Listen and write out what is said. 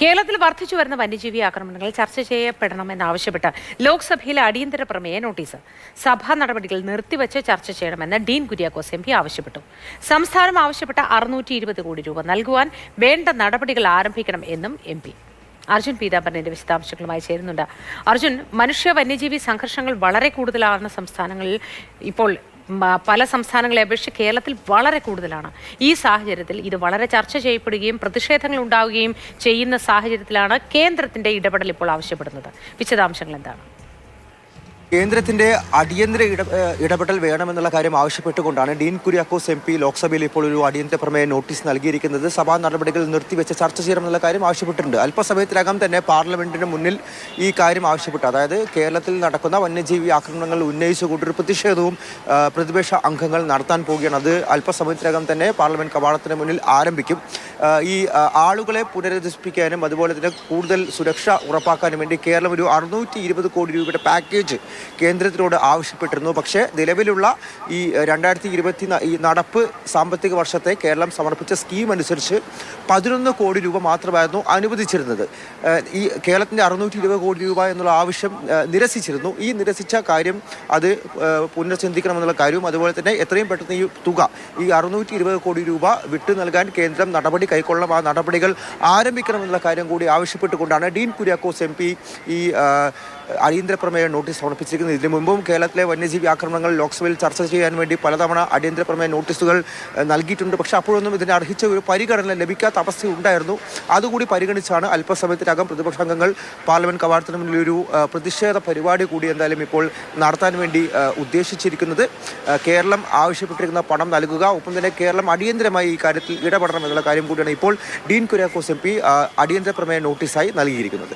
കേരളത്തിൽ വർദ്ധിച്ചു വരുന്ന വന്യജീവി ആക്രമണങ്ങൾ ചർച്ച ചെയ്യപ്പെടണമെന്നാവശ്യപ്പെട്ട് ലോക്സഭയിലെ അടിയന്തര പ്രമേയ നോട്ടീസ് സഭാ നടപടികൾ നിർത്തിവച്ച് ചർച്ച ചെയ്യണമെന്ന് ഡീൻ കുര്യാക്കോസ് എം പി ആവശ്യപ്പെട്ടു. സംസ്ഥാനം ആവശ്യപ്പെട്ട 620 കോടി രൂപ നൽകുവാൻ വേണ്ട നടപടികൾ ആരംഭിക്കണം എന്നും എം പി. അർജുൻ പീതാംബരന്റെ വിശദാംശങ്ങളുമായി ചേരുന്നുണ്ട്. അർജുൻ, മനുഷ്യ വന്യജീവി സംഘർഷങ്ങൾ വളരെ കൂടുതലാണ് സംസ്ഥാനങ്ങളിൽ. ഇപ്പോൾ പല സംസ്ഥാനങ്ങളെ അപേക്ഷിച്ച് കേരളത്തിൽ വളരെ കൂടുതലാണ്. ഈ സാഹചര്യത്തിൽ ഇത് വളരെ ചർച്ച ചെയ്യപ്പെടുകയും പ്രതിഷേധങ്ങൾ ഉണ്ടാവുകയും ചെയ്യുന്ന സാഹചര്യത്തിലാണ് കേന്ദ്രത്തിന്റെ ഇടപെടൽ ഇപ്പോൾ ആവശ്യപ്പെടുന്നത്. വിശദാംശങ്ങൾ എന്താണ്? കേന്ദ്രത്തിന്റെ അടിയന്തര ഇടപെടൽ വേണമെന്നുള്ള കാര്യം ആവശ്യപ്പെട്ടുകൊണ്ടാണ് ഡീൻ കുര്യാക്കോസ് എം പി ലോക്സഭയിൽ ഇപ്പോൾ ഒരു അടിയന്തര പ്രമേയ നോട്ടീസ് നൽകിയിരിക്കുന്നത്. സഭാ നടപടികൾ നിർത്തിവെച്ച് ചർച്ച ചെയ്യണമെന്നുള്ള കാര്യം ആവശ്യപ്പെട്ടിട്ടുണ്ട്. അല്പസമയത്തിനകം തന്നെ പാർലമെന്റിന് മുന്നിൽ ഈ കാര്യം ആവശ്യപ്പെട്ടു. അതായത് കേരളത്തിൽ നടക്കുന്ന വന്യജീവി ആക്രമണങ്ങൾ ഉന്നയിച്ചുകൊണ്ടൊരു പ്രതിഷേധവും പ്രതിപക്ഷ അംഗങ്ങൾ നടത്താൻ പോവുകയാണ്. അത് അല്പസമയത്തിനകം തന്നെ പാർലമെന്റ് കവാടത്തിന് മുന്നിൽ ആരംഭിക്കും. ഈ ആളുകളെ പുനരധിവസിപ്പിക്കാനും അതുപോലെ തന്നെ കൂടുതൽ സുരക്ഷ ഉറപ്പാക്കാനും വേണ്ടി കേരളം ഒരു 620 കോടി രൂപയുടെ പാക്കേജ് കേന്ദ്രത്തിനോട് ആവശ്യപ്പെട്ടിരുന്നു. പക്ഷേ നിലവിലുള്ള ഈ 2020 ഈ നടപ്പ് സാമ്പത്തിക വർഷത്തെ കേരളം സമർപ്പിച്ച സ്കീം അനുസരിച്ച് 11 കോടി രൂപ മാത്രമായിരുന്നു അനുവദിച്ചിരുന്നത്. ഈ കേരളത്തിൻ്റെ 620 കോടി രൂപ എന്നുള്ള ആവശ്യം നിരസിച്ചിരുന്നു. ഈ നിരസിച്ച കാര്യം അത് പുനർചിന്തിക്കണമെന്നുള്ള കാര്യവും അതുപോലെ തന്നെ എത്രയും പെട്ടെന്ന് ഈ തുക ഈ 620 കോടി രൂപ വിട്ടു നൽകാൻ കേന്ദ്രം നടപടി കൈക്കൊള്ളണം, ആ നടപടികൾ ആരംഭിക്കണമെന്നുള്ള കാര്യം കൂടി ആവശ്യപ്പെട്ടുകൊണ്ടാണ് ഡീൻ കുര്യാക്കോസ് എം പി ഈ അടിയന്തര പ്രമേയ നോട്ടീസ് സമർപ്പിച്ചിരിക്കുന്നത്. ഇതിനു മുമ്പും കേരളത്തിലെ വന്യജീവി ആക്രമണങ്ങൾ ലോക്സഭയിൽ ചർച്ച ചെയ്യാൻ വേണ്ടി പലതവണ അടിയന്തര പ്രമേയ നോട്ടീസുകൾ നൽകിയിട്ടുണ്ട്. പക്ഷേ അപ്പോഴൊന്നും ഇതിന് അർഹിച്ച ഒരു പരിഗണന ലഭിക്കാത്ത അവസ്ഥ ഉണ്ടായിരുന്നു. അതുകൂടി പരിഗണിച്ചാണ് അല്പസമയത്തിനകം പ്രതിപക്ഷാംഗങ്ങൾ പാർലമെന്റ് കവാടത്തിന് മുന്നിൽ ഒരു പ്രതിഷേധ പരിപാടി കൂടി എന്തായാലും ഇപ്പോൾ നടത്താൻ വേണ്ടി ഉദ്ദേശിച്ചിരിക്കുന്നത്. കേരളം ആവശ്യപ്പെട്ടിരിക്കുന്ന പണം നൽകുക, ഒപ്പം തന്നെ കേരളം അടിയന്തരമായി ഈ കാര്യത്തിൽ ഇടപെടണം എന്നുള്ള കാര്യം കൂടിയാണ് ഇപ്പോൾ ഡീൻ കുര്യാക്കോസ് എം പി അടിയന്തര പ്രമേയ നോട്ടീസായി നൽകിയിരിക്കുന്നത്.